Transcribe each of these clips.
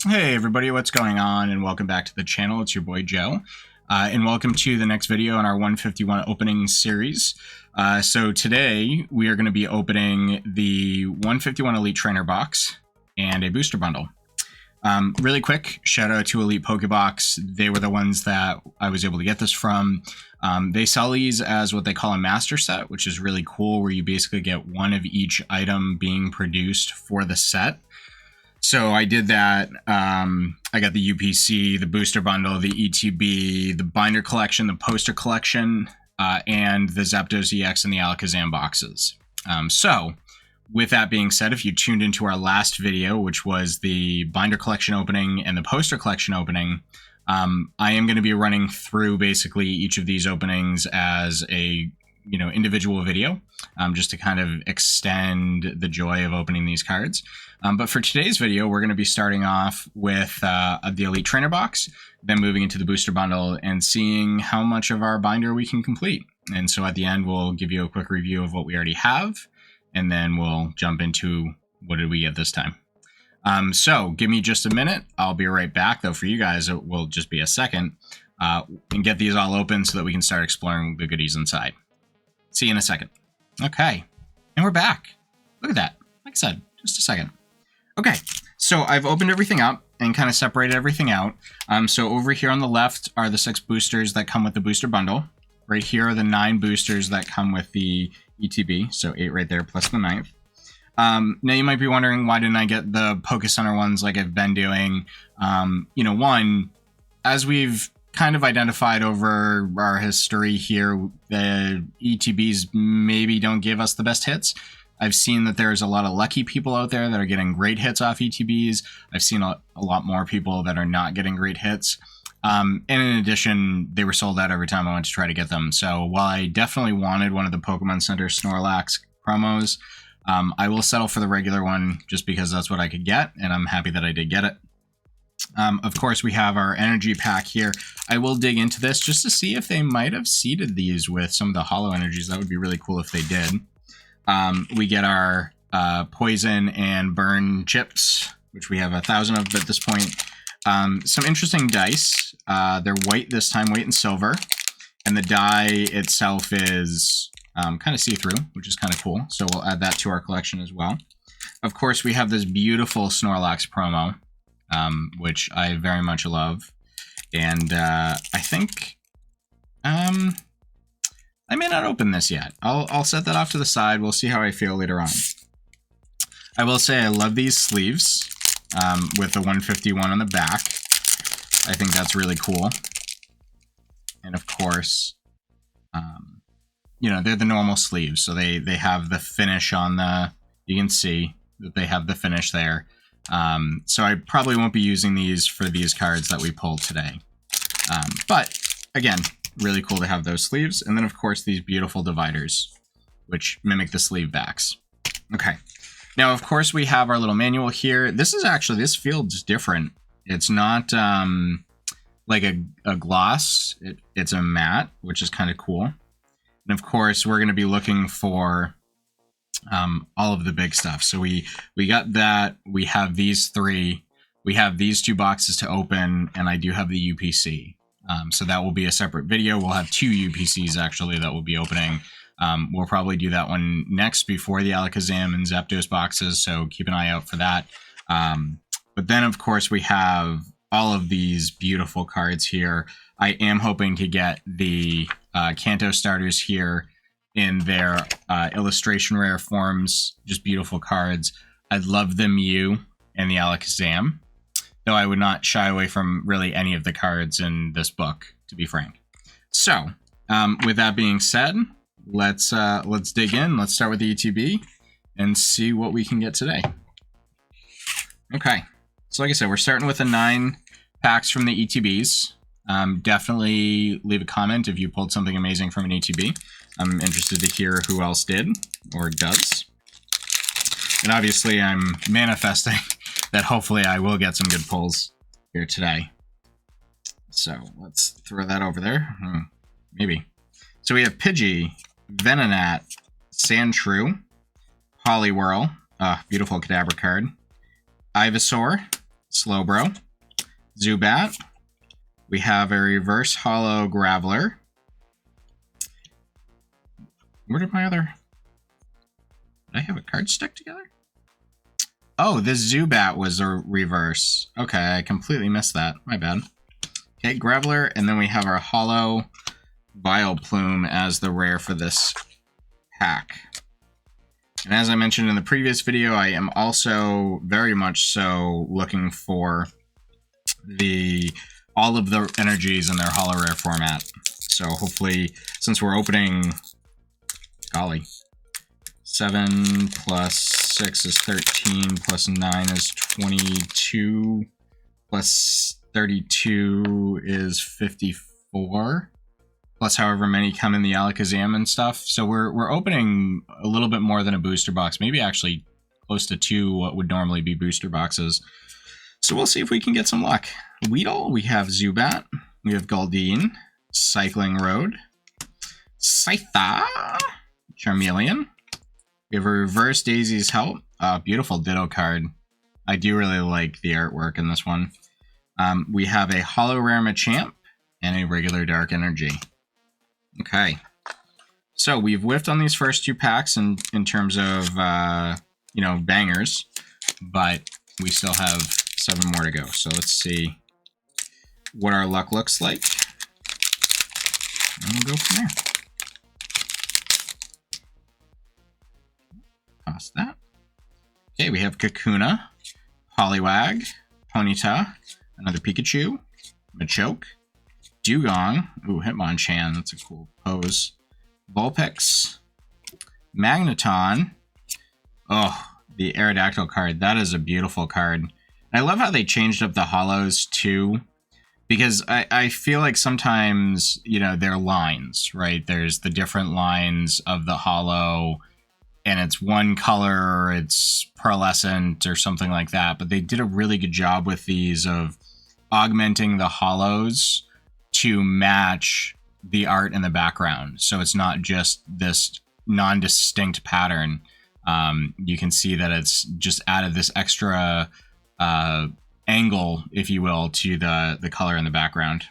Hey everybody, what's going on? And welcome back to the channel. It's your boy Joe. And welcome to the next video in our 151 opening series. So today we are going to be opening the 151 Elite Trainer box and a booster bundle. Really quick, shout out to Elite Pokebox. They were the ones that I was able to get this from. They sell these as what they call a master set, which is really cool, where you basically get one of each item being produced for the set. So I did that. I got the UPC, the Booster Bundle, the ETB, the Binder Collection, the Poster Collection, and the Zapdos EX and the Alakazam boxes. So with that being said, if you tuned into our last video, which was the Binder Collection opening and the Poster Collection opening, I am going to be running through basically each of these openings as a individual video, just to kind of extend the joy of opening these cards. But for today's video, we're going to be starting off with the Elite Trainer box, then moving into the Booster Bundle and seeing how much of our binder we can complete. And so at the end, we'll give you a quick review of what we already have, and then we'll jump into what did we get this time. So give me just a minute. I'll be right back, though for you guys, it will just be a second, and get these all open so that we can start exploring the goodies inside. See you in a second. Okay, and we're back. Look at that. Like I said, just a second. Okay, so I've opened everything up and kind of separated everything out. So over here on the left are the 6 boosters that come with the booster bundle. Right here are the 9 boosters that come with the ETB, so 8 right there plus the 9th. Now you might be wondering, why didn't I get the Poke Center ones like I've been doing? One, as we've kind of identified over our history here, the ETBs maybe don't give us the best hits. I've seen that there's a lot of lucky people out there that are getting great hits off ETBs. I've seen a lot more people that are not getting great hits. And in addition, they were sold out every time I went to try to get them. So while I definitely wanted one of the Pokemon Center Snorlax promos, I will settle for the regular one just because that's what I could get, and I'm happy that I did get it. Of course, we have our energy pack here. I will dig into this just to see if they might have seeded these with some of the holo energies. That would be really cool if they did. We get our poison and burn chips, which we have 1,000 of at this point. Some interesting dice. They're white this time, white and silver. And the die itself is kind of see-through, which is kind of cool. So we'll add that to our collection as well. Of course, we have this beautiful Snorlax promo, which I very much love. And I think I may not open this yet. I'll set that off to the side. We'll see how I feel later on. I will say I love these sleeves with the 151 on the back. I think that's really cool. And of course, they're the normal sleeves. So they have the finish on the, you can see that they have the finish there. So I probably won't be using these for these cards that we pulled today. But again, really cool to have those sleeves. And then of course these beautiful dividers, which mimic the sleeve backs. Okay. Now, of course, we have our little manual here. This feels different. It's not like a gloss. It's a matte, which is kind of cool. And of course, we're going to be looking for all of the big stuff. So we got that. We have these 3. We have these 2 boxes to open, and I do have the UPC. So that will be a separate video. We'll have 2 UPCs actually that we'll be opening. We'll probably do that one next before the Alakazam and Zapdos boxes, so keep an eye out for that. But then, of course, we have all of these beautiful cards here. I am hoping to get the Kanto starters here in their illustration rare forms. Just beautiful cards. I love the Mew and the Alakazam, though I would not shy away from really any of the cards in this book, to be frank. So, with that being said, let's dig in. Let's start with the ETB and see what we can get today. Okay, so like I said, we're starting with the 9 packs from the ETBs. Definitely leave a comment if you pulled something amazing from an ETB. I'm interested to hear who else did or does. And obviously I'm manifesting that hopefully I will get some good pulls here today. So let's throw that over there. Maybe. So we have Pidgey, Venonat, Sandshrew, Poliwhirl, beautiful Kadabra card, Ivysaur, Slowbro, Zubat. We have a reverse holo Graveler. Where did my other... Did I have a card stuck together? Oh, this Zubat was a reverse. Okay, I completely missed that. My bad. Okay, Graveler, and then we have our holo Vileplume as the rare for this pack. And as I mentioned in the previous video, I am also very much so looking for all of the energies in their holo rare format. So hopefully, since we're opening, golly, 7 plus 6 is 13, plus 9 is 22, plus 32 is 54. Plus however many come in the Alakazam and stuff. So we're opening a little bit more than a booster box, maybe actually close to 2 what would normally be booster boxes. So we'll see if we can get some luck. Weedle, we have Zubat, we have Galdine, Cycling Road, Scytha, Charmeleon. We have a reverse Daisy's Help, beautiful Ditto card. I do really like the artwork in this one. We have a holo rare Machamp and a regular Dark Energy. Okay, so we've whiffed on these first 2 packs in terms of, you know, bangers, but we still have 7 more to go. So let's see what our luck looks like, and we'll go from there. Toss that. Okay, we have Kakuna, Poliwag, Ponyta, another Pikachu, Machoke, Dugong, ooh, Hitmonchan, that's a cool pose, Vulpix, Magneton, oh, the Aerodactyl card, that is a beautiful card. I love how they changed up the holos too, because I feel like sometimes, you know, they're lines, right? There's the different lines of the holo, and it's one color, or it's pearlescent, or something like that, but they did a really good job with these of augmenting the holos to match the art in the background. So it's not just this non-distinct pattern. You can see that it's just added this extra angle, if you will, to the color in the background.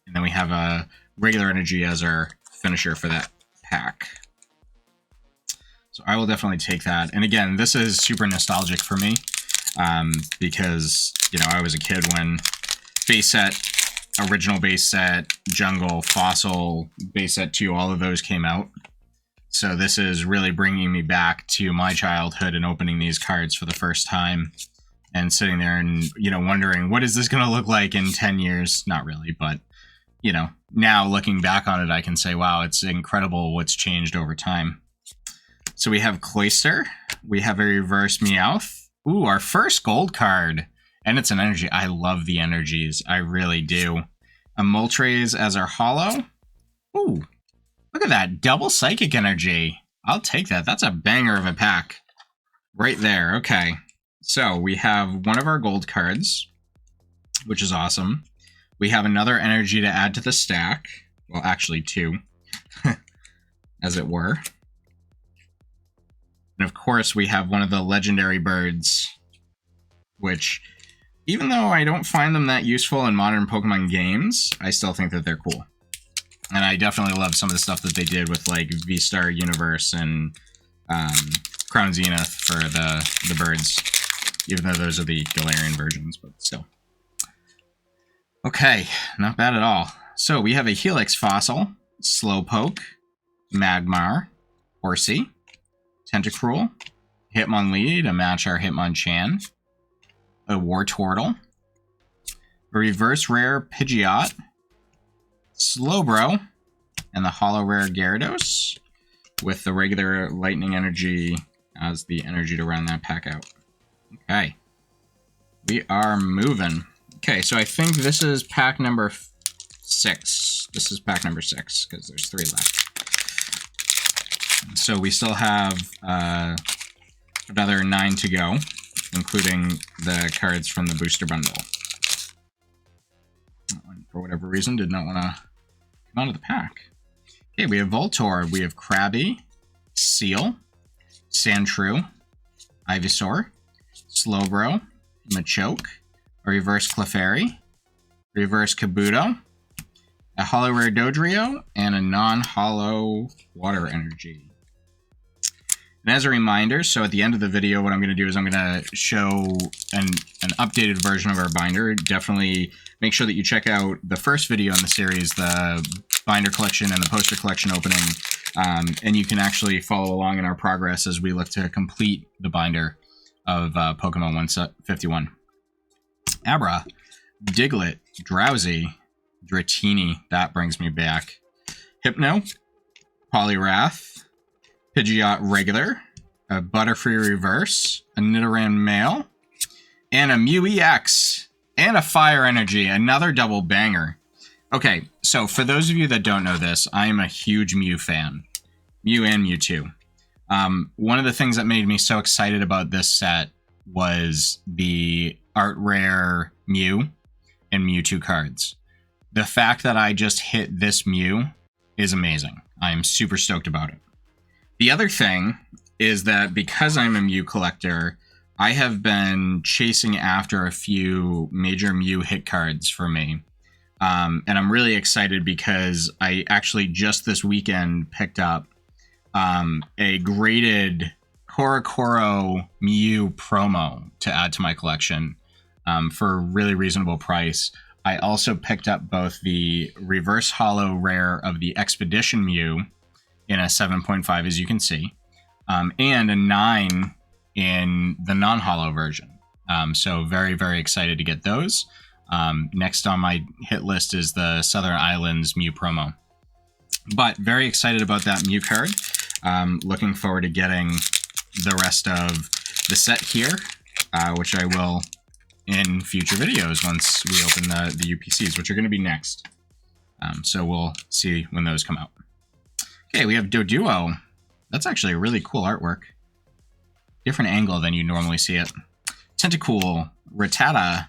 And then we have a regular energy as our finisher for that pack. So I will definitely take that. And again, this is super nostalgic for me because, you know, I was a kid when base set, original base set, Jungle, Fossil, base set 2, all of those came out. So this is really bringing me back to my childhood and opening these cards for the first time and sitting there and, you know, wondering, what is this going to look like in 10 years? Not really, but, you know, now looking back on it, I can say, wow, it's incredible what's changed over time. So we have Cloyster, we have a reverse Meowth. Ooh, our first gold card. And it's an energy. I love the energies. I really do. A Moltres as our holo. Ooh, look at that. Double psychic energy. I'll take that. That's a banger of a pack. Right there. Okay. So we have one of our gold cards, which is awesome. We have another energy to add to the stack. Well, actually 2, as it were. And of course, we have one of the legendary birds, which, even though I don't find them that useful in modern Pokemon games, I still think that they're cool. And I definitely love some of the stuff that they did with, like, V-Star Universe and Crown Zenith for the birds, even though those are the Galarian versions, but still. Okay, not bad at all. So we have a Helix Fossil, Slowpoke, Magmar, Horsey, Tentacruel, Hitmonlee to match our Hitmonchan, a Wartortle, a reverse rare Pidgeot, Slowbro, and the holo rare Gyarados, with the regular lightning energy as the energy to round that pack out. Okay. We are moving. Okay, so I think this is pack number 6. This is pack number 6, because there's 3 left. So we still have another 9 to go, including the cards from the Booster Bundle. That one, for whatever reason, did not want to come out of the pack. Okay, we have Voltorb, we have Krabby, Seal, Sandshrew, Ivysaur, Slowbro, Machoke, a reverse Clefairy, reverse Kabuto, a holo rare Dodrio, and a non-holo water energy. And as a reminder, so at the end of the video, what I'm going to do is I'm going to show an updated version of our binder. Definitely make sure that you check out the first video in the series, the binder collection and the poster collection opening, and you can actually follow along in our progress as we look to complete the binder of Pokemon 151. Abra, Diglett, Drowsy, Dratini, that brings me back, Hypno, Poliwrath, Pidgeot Regular, a Butterfree Reverse, a Nidoran Male, and a Mew EX, and a Fire Energy, another double banger. Okay, so for those of you that don't know this, I am a huge Mew fan. Mew and Mewtwo. One of the things that made me so excited about this set was the Art Rare Mew and Mewtwo cards. The fact that I just hit this Mew is amazing. I am super stoked about it. The other thing is that because I'm a Mew collector, I have been chasing after a few major Mew hit cards for me. And I'm really excited because I actually just this weekend picked up a graded Korokoro Mew promo to add to my collection for a really reasonable price. I also picked up both the reverse holo rare of the Expedition Mew in a 7.5, as you can see, and a 9 in the non-holo version. So very, very excited to get those. Next on my hit list is the Southern Islands Mew promo. But very excited about that Mew card. Looking forward to getting the rest of the set here, which I will in future videos once we open the UPCs, which are going to be next. So we'll see when those come out. Okay, we have Doduo. That's actually a really cool artwork. Different angle than you normally see it. Tentacool, Rattata,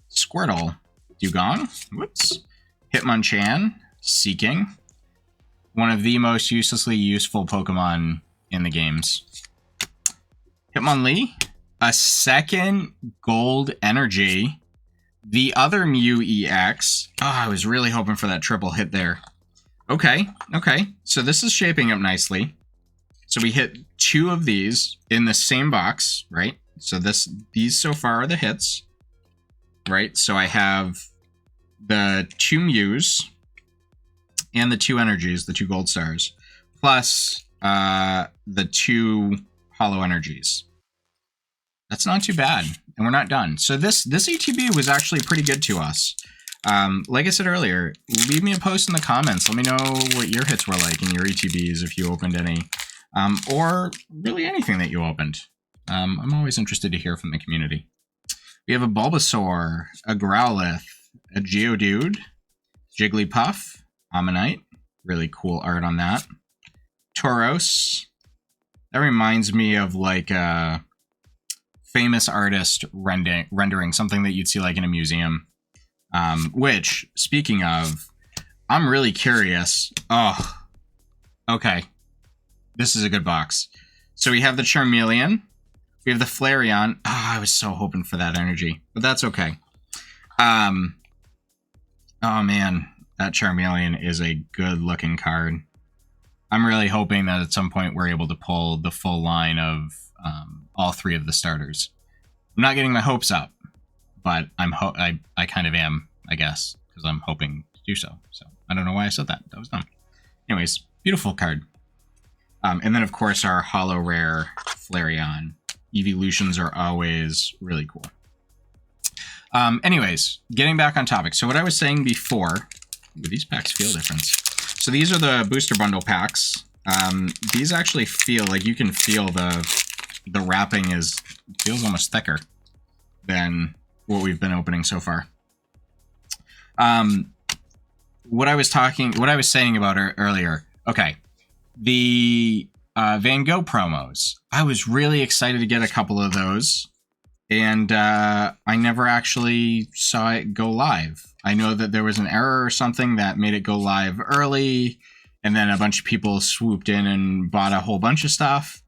Squirtle, Dugong, whoops, Hitmonchan, Seeking. One of the most uselessly useful Pokemon in the games. Hitmonlee, a second gold energy. The other Mew EX. Oh, I was really hoping for that triple hit there. Okay, so this is shaping up nicely. So we hit 2 of these in the same box, right? So these so far are the hits, right? So I have the 2 Mews and the 2 energies, the 2 gold stars, plus the 2 holo energies. That's not too bad, and we're not done. So this ETB was actually pretty good to us. Like I said earlier, leave me a post in the comments. Let me know what your hits were like in your ETBs if you opened any, or really anything that you opened. I'm always interested to hear from the community. We have a Bulbasaur, a Growlithe, a Geodude, Jigglypuff, Ammonite, really cool art on that. Tauros, that reminds me of like a famous artist rendering something that you'd see like in a museum. Which, speaking of, I'm really curious. Oh, okay. This is a good box. So we have the Charmeleon. We have the Flareon. Oh, I was so hoping for that energy, but that's okay. Oh man, that Charmeleon is a good looking card. I'm really hoping that at some point we're able to pull the full line of all 3 of the starters. I'm not getting my hopes up, but I kind of am, I guess, because I'm hoping to do so. So I don't know why I said that. That was dumb. Anyways, beautiful card. And then, of course, our holo rare Flareon. Evolutions are always really cool. Anyways, getting back on topic. So what I was saying before, these packs feel different. So these are the booster bundle packs. These actually feel like you can feel the wrapping feels almost thicker than what we've been opening so far. What I was saying about earlier. Okay, the Van Gogh promos. I was really excited to get a couple of those, and I never actually saw it go live. I know that there was an error or something that made it go live early, and then a bunch of people swooped in and bought a whole bunch of stuff.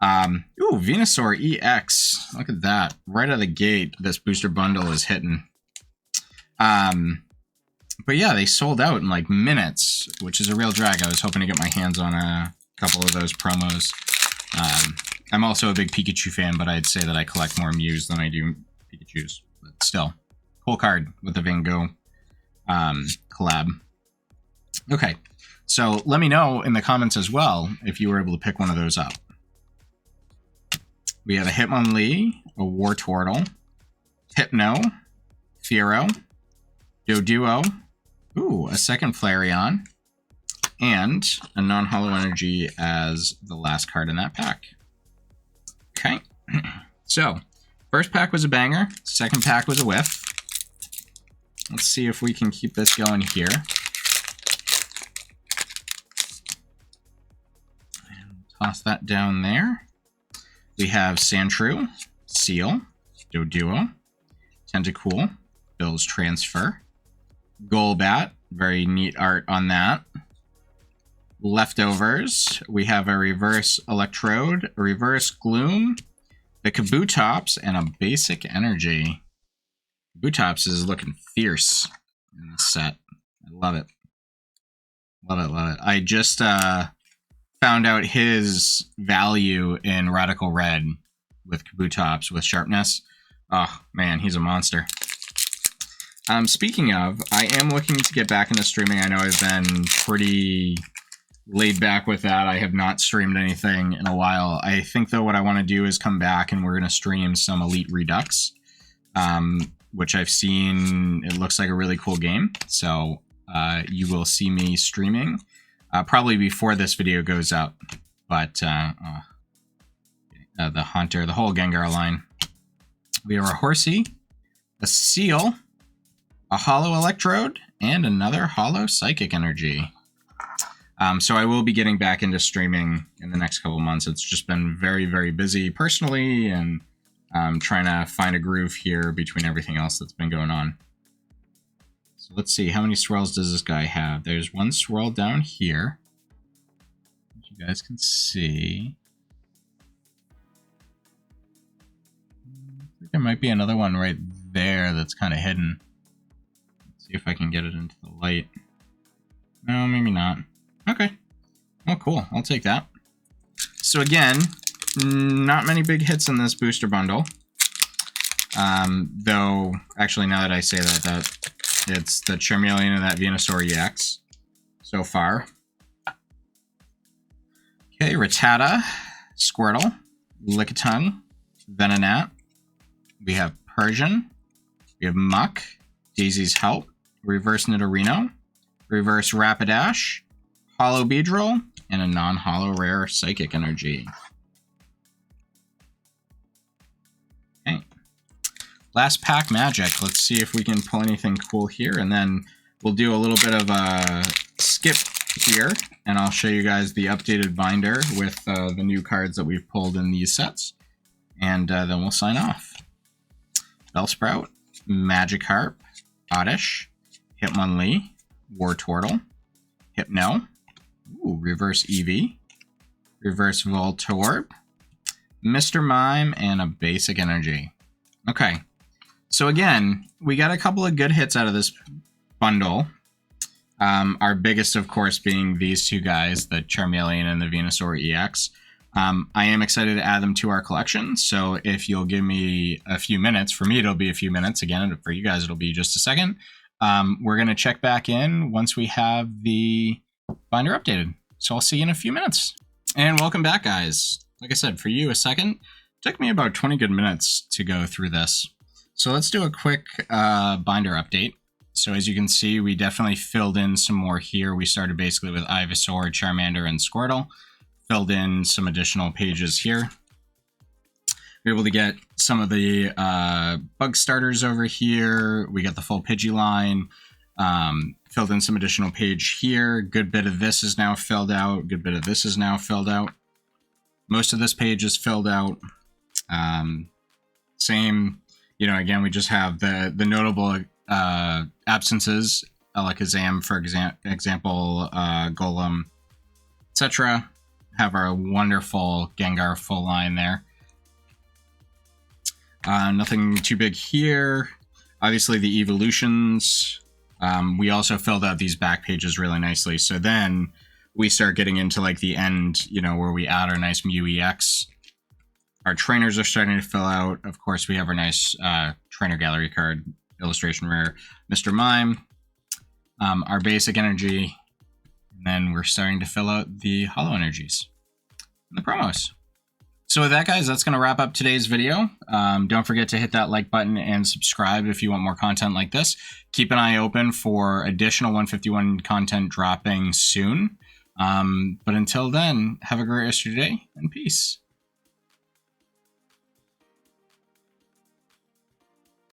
Ooh, Venusaur EX. Look at that. Right out of the gate, this booster bundle is hitting. But yeah, they sold out in like minutes, which is a real drag. I was hoping to get my hands on a couple of those promos. I'm also a big Pikachu fan, but I'd say that I collect more Mews than I do Pikachus. But still, cool card with the Van Gogh collab. Okay, so let me know in the comments as well if you were able to pick one of those up. We have a Hitmonlee, a Wartortle, Hypno, Fearow, Doduo, ooh, a second Flareon, and a non-holo energy as the last card in that pack. Okay, so first pack was a banger, second pack was a whiff. Let's see if we can keep this going here. And toss that down there. We have Sandshrew, Seal, Doduo, Tentacool, Bill's Transfer, Golbat, very neat art on that. Leftovers, we have a Reverse Electrode, a Reverse Gloom, the Kabutops, and a Basic Energy. Kabutops is looking fierce in this set. I love it. Love it, love it. I just found out his value in Radical Red with Kabutops with Sharpness. Oh, man, he's a monster. Speaking of, I am looking to get back into streaming. I know I've been pretty laid back with that. I have not streamed anything in a while. I think, though, what I want to do is come back and we're going to stream some Elite Redux, which I've seen. It looks like a really cool game. So you will see me streaming probably before this video goes up. But the Hunter, the whole Gengar line. We have a Horsey, a Seal, a Holo Electrode, and another Holo Psychic Energy. So I will be getting back into streaming in the next couple months. It's just been very, very busy personally, and trying to find a groove here between everything else that's been going on. So let's see, how many swirls does this guy have? There's one swirl down here, which you guys can see. I think there might be another one right there that's kind of hidden. Let's see if I can get it into the light. No, maybe not. Okay. Oh, cool. I'll take that. So again, not many big hits in this booster bundle. Though, actually, now that I say that it's the Charmeleon and that Venusaur EX so far. Okay, Rattata, Squirtle, Lickitung, Venonat. We have Persian. We have Muck, Daisy's Help, Reverse Nidorino, Reverse Rapidash, Holo Beedrill, and a non-holo rare Psychic Energy. Okay. Last pack magic. Let's see if we can pull anything cool here, and then we'll do a little bit of a skip here, and I'll show you guys the updated binder with the new cards that we've pulled in these sets, and then we'll sign off. Bellsprout, Magikarp, Oddish, Hitmonlee, Wartortle, Hypno, ooh, Reverse Eevee, Reverse Voltorb, Mr. Mime, and a Basic Energy. Okay, so again, we got a couple of good hits out of this bundle. Our biggest, of course, being these two guys, the Charmeleon and the Venusaur EX. I am excited to add them to our collection, so if you'll give me a few minutes, for me it'll be a few minutes, again, for you guys it'll be just a second. We're going to check back in once we have the binder updated. So I'll see you in a few minutes. And welcome back, guys. Like I said, for you, a second. It took me about 20 good minutes to go through this. So let's do a quick binder update. So as you can see, we definitely filled in some more here. We started basically with Ivysaur, Charmander, and Squirtle. Filled in some additional pages here. We were able to get some of the bug starters over here. We got the full Pidgey line. Filled in some additional page here. Good bit of this is now filled out. Good bit of this is now filled out. Most of this page is filled out. Same, you know, again, we just have the notable absences, Alakazam, for example, Golem, etc. have our wonderful Gengar full line there. Nothing too big here. Obviously the evolutions. We also filled out these back pages really nicely. So then we start getting into like the end, you know, where we add our nice Mew EX. Our trainers are starting to fill out. Of course, we have our nice trainer gallery card, illustration rare, Mr. Mime. Our basic energy. And then we're starting to fill out the holo energies and the promos. So with that, guys, that's going to wrap up today's video. Don't forget to hit that like button and subscribe if you want more content like this. Keep an eye open for additional 151 content dropping soon. But until then, have a great rest of your day and peace.